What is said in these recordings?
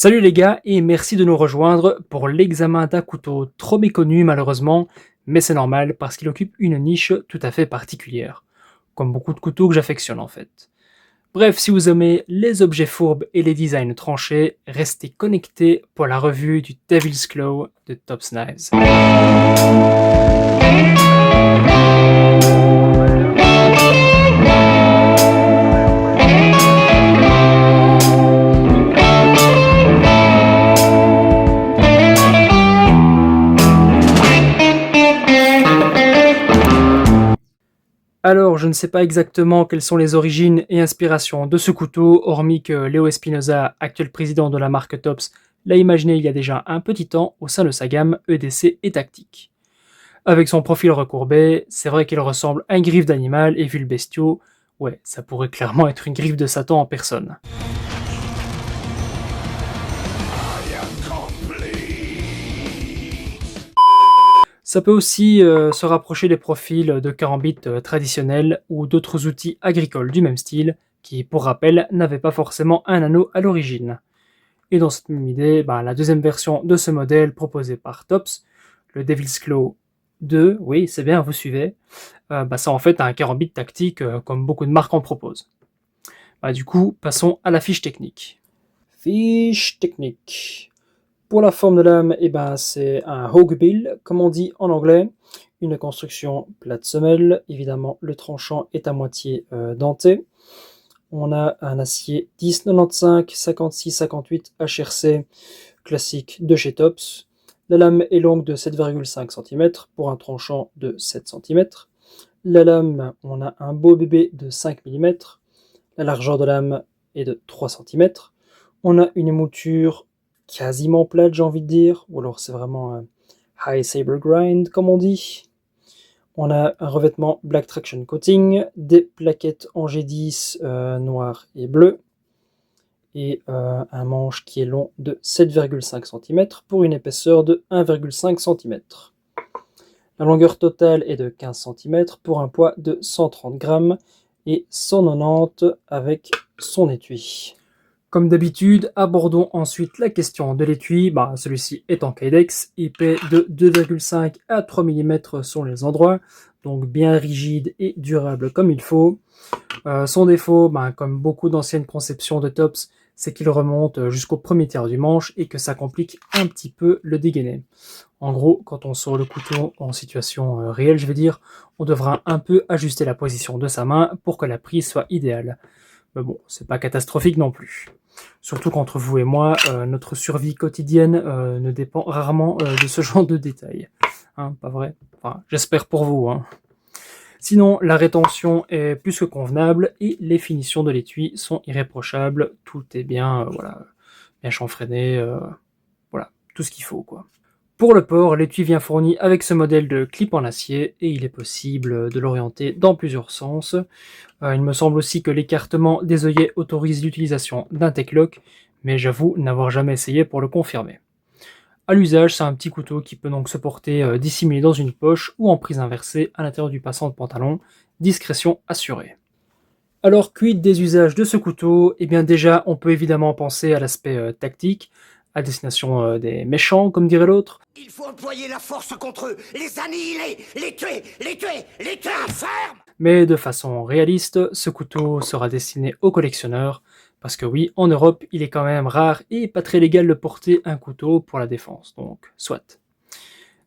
Salut les gars et merci de nous rejoindre pour l'examen d'un couteau trop méconnu malheureusement, mais c'est normal parce qu'il occupe une niche tout à fait particulière, comme beaucoup de couteaux que j'affectionne en fait. Bref, si vous aimez les objets fourbes et les designs tranchés, restez connectés pour la revue du Devil's Claw de Tops Knives. Alors, je ne sais pas exactement quelles sont les origines et inspirations de ce couteau, hormis que Leo Espinosa, actuel président de la marque Tops, l'a imaginé il y a déjà un petit temps au sein de sa gamme EDC et Tactique. Avec son profil recourbé, c'est vrai qu'il ressemble à une griffe d'animal et vu le bestiau, ouais, ça pourrait clairement être une griffe de Satan en personne. Ça peut aussi se rapprocher des profils de carambites traditionnels ou d'autres outils agricoles du même style, qui, pour rappel, n'avaient pas forcément un anneau à l'origine. Et dans cette même idée, la deuxième version de ce modèle proposé par Tops, le Devil's Claw 2, oui, c'est bien, vous suivez, ça en fait un carambit tactique comme beaucoup de marques en proposent. Du coup, passons à la fiche technique. Fiche technique. Pour la forme de lame, c'est un hogbill, comme on dit en anglais, une construction plate semelle. Évidemment, le tranchant est à moitié denté. On a un acier 1095 56-58 HRC classique de chez Tops. La lame est longue de 7,5 cm pour un tranchant de 7 cm. La lame, on a un beau bébé de 5 mm. La largeur de lame est de 3 cm. On a une mouture quasiment plate, j'ai envie de dire, ou alors c'est vraiment un high saber grind, comme on dit. On a un revêtement Black Traction Coating, des plaquettes en G10 noir et bleu, et un manche qui est long de 7,5 cm pour une épaisseur de 1,5 cm. La longueur totale est de 15 cm pour un poids de 130 grammes et 190 avec son étui. Comme d'habitude, abordons ensuite la question de l'étui. Celui-ci est en Kydex, épais de 2,5 à 3 mm sur les endroits, donc bien rigide et durable comme il faut. Son défaut, comme beaucoup d'anciennes conceptions de Tops, c'est qu'il remonte jusqu'au premier tiers du manche et que ça complique un petit peu le dégainé. En gros, quand on sort le couteau en situation réelle, je veux dire, on devra un peu ajuster la position de sa main pour que la prise soit idéale. Mais bon, c'est pas catastrophique non plus. Surtout qu'entre vous et moi, notre survie quotidienne ne dépend rarement de ce genre de détails. Hein, pas vrai? Enfin, j'espère pour vous. Hein. Sinon, la rétention est plus que convenable et les finitions de l'étui sont irréprochables. Tout est bien, bien chanfreiné, voilà, tout ce qu'il faut, quoi. Pour le port, l'étui vient fourni avec ce modèle de clip en acier et il est possible de l'orienter dans plusieurs sens. Il me semble aussi que l'écartement des œillets autorise l'utilisation d'un Tech-Lock, mais j'avoue n'avoir jamais essayé pour le confirmer. À l'usage, c'est un petit couteau qui peut donc se porter dissimulé dans une poche ou en prise inversée à l'intérieur du passant de pantalon, discrétion assurée. Alors, quid des usages de ce couteau? Eh bien déjà, on peut évidemment penser à l'aspect tactique, à destination des méchants, comme dirait l'autre. Il faut employer la force contre eux, les annihiler, les tuer, les tuer ferme. Mais de façon réaliste, ce couteau sera destiné aux collectionneurs, parce que oui, en Europe, il est quand même rare et pas très légal de porter un couteau pour la défense, donc soit.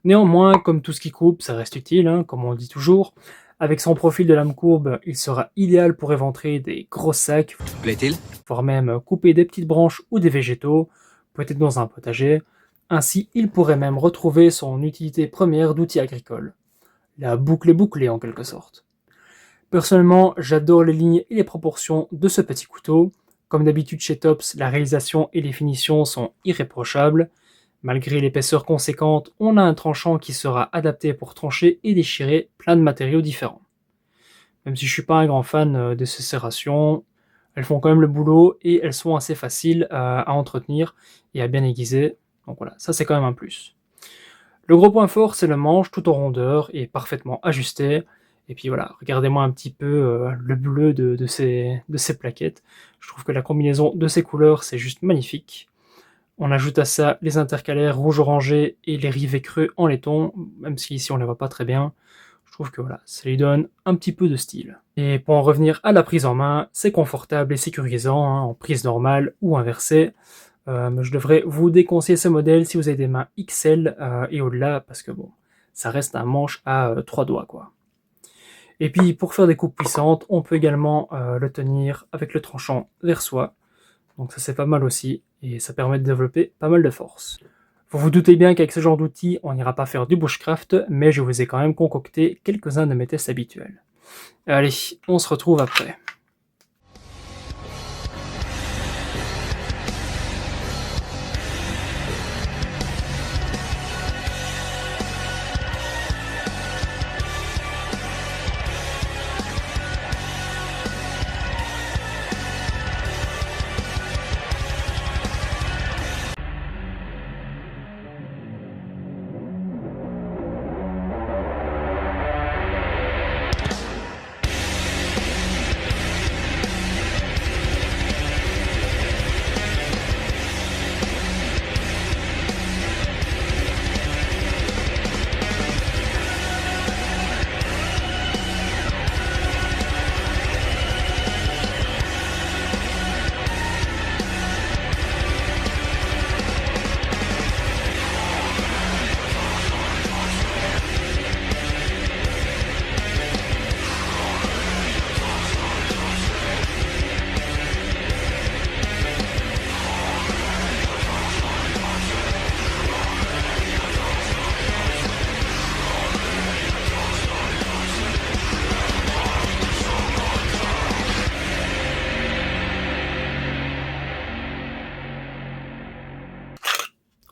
Néanmoins, comme tout ce qui coupe, ça reste utile, hein, comme on dit toujours. Avec son profil de lame courbe, il sera idéal pour éventrer des gros sacs, Plaît-il? voire même couper des petites branches ou des végétaux, peut-être dans un potager. Ainsi, il pourrait même retrouver son utilité première d'outil agricole. La boucle est bouclée en quelque sorte. Personnellement, j'adore les lignes et les proportions de ce petit couteau. Comme d'habitude chez Tops, la réalisation et les finitions sont irréprochables. Malgré l'épaisseur conséquente, on a un tranchant qui sera adapté pour trancher et déchirer plein de matériaux différents. Même si je suis pas un grand fan de ces serrations, elles font quand même le boulot et elles sont assez faciles à entretenir et à bien aiguiser. Donc voilà, ça c'est quand même un plus. Le gros point fort, c'est le manche tout en rondeur et parfaitement ajusté. Et puis voilà, regardez-moi un petit peu le bleu de ces plaquettes. Je trouve que la combinaison de ces couleurs, c'est juste magnifique. On ajoute à ça les intercalaires rouge-orangé et les rivets creux en laiton, même si ici on les voit pas très bien. Je trouve que voilà, ça lui donne un petit peu de style. Et pour en revenir à la prise en main, c'est confortable et sécurisant, hein, en prise normale ou inversée. Mais je devrais vous déconseiller ce modèle si vous avez des mains XL et au-delà, parce que bon, ça reste un manche à 3 doigts, quoi. Et puis pour faire des coupes puissantes, on peut également le tenir avec le tranchant vers soi. Donc ça c'est pas mal aussi, et ça permet de développer pas mal de force. Vous vous doutez bien qu'avec ce genre d'outils, on n'ira pas faire du bushcraft, mais je vous ai quand même concocté quelques-uns de mes tests habituels. Allez, on se retrouve après.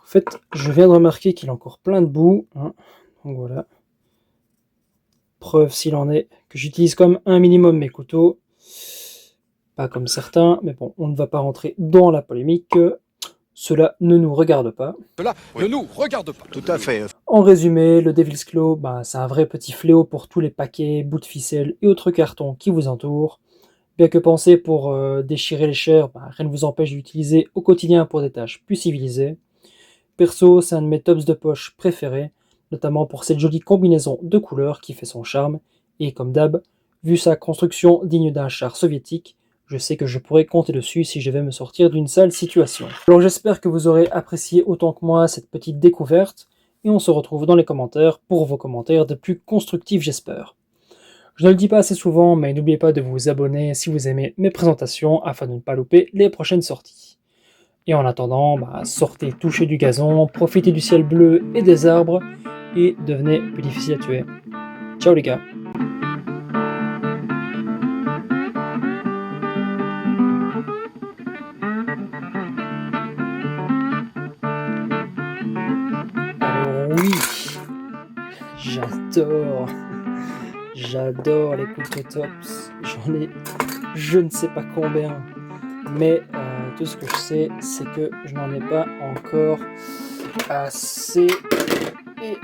En fait, je viens de remarquer qu'il a encore plein de boue, hein. Donc voilà. Preuve s'il en est que j'utilise comme un minimum mes couteaux. Pas comme certains, mais bon, on ne va pas rentrer dans la polémique. Cela ne nous regarde pas. Cela ne nous regarde pas. Tout à fait. En résumé, le Devil's Claw, c'est un vrai petit fléau pour tous les paquets, bouts de ficelle et autres cartons qui vous entourent. Bien que pensé pour déchirer les chairs, rien ne vous empêche d'utiliser au quotidien pour des tâches plus civilisées. Perso, c'est un de mes tops de poche préférés, notamment pour cette jolie combinaison de couleurs qui fait son charme, et comme d'hab, vu sa construction digne d'un char soviétique, je sais que je pourrais compter dessus si je vais me sortir d'une sale situation. Alors j'espère que vous aurez apprécié autant que moi cette petite découverte, et on se retrouve dans les commentaires pour vos commentaires de plus constructifs j'espère. Je ne le dis pas assez souvent, mais n'oubliez pas de vous abonner si vous aimez mes présentations afin de ne pas louper les prochaines sorties. Et en attendant, sortez toucher du gazon, profitez du ciel bleu et des arbres, et devenez plus difficile à tuer. Ciao les gars. Alors oui, j'adore les couteaux tops. J'en ai je ne sais pas combien, mais tout ce que je sais, c'est que je n'en ai pas encore assez. Et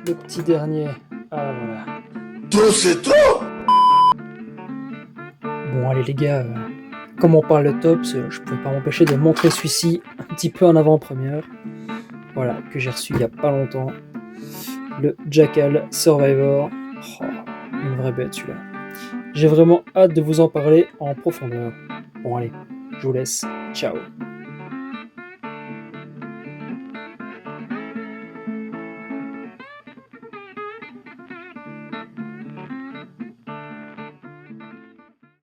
le petit dernier, voilà. Tout c'est trop. Bon allez les gars, comme on parle de tops, je pouvais pas m'empêcher de montrer celui-ci un petit peu en avant-première. Voilà, que j'ai reçu il y a pas longtemps. Le Jackal Survivor. Oh, une vraie bête celui-là. J'ai vraiment hâte de vous en parler en profondeur. Bon allez, je vous laisse. Ciao.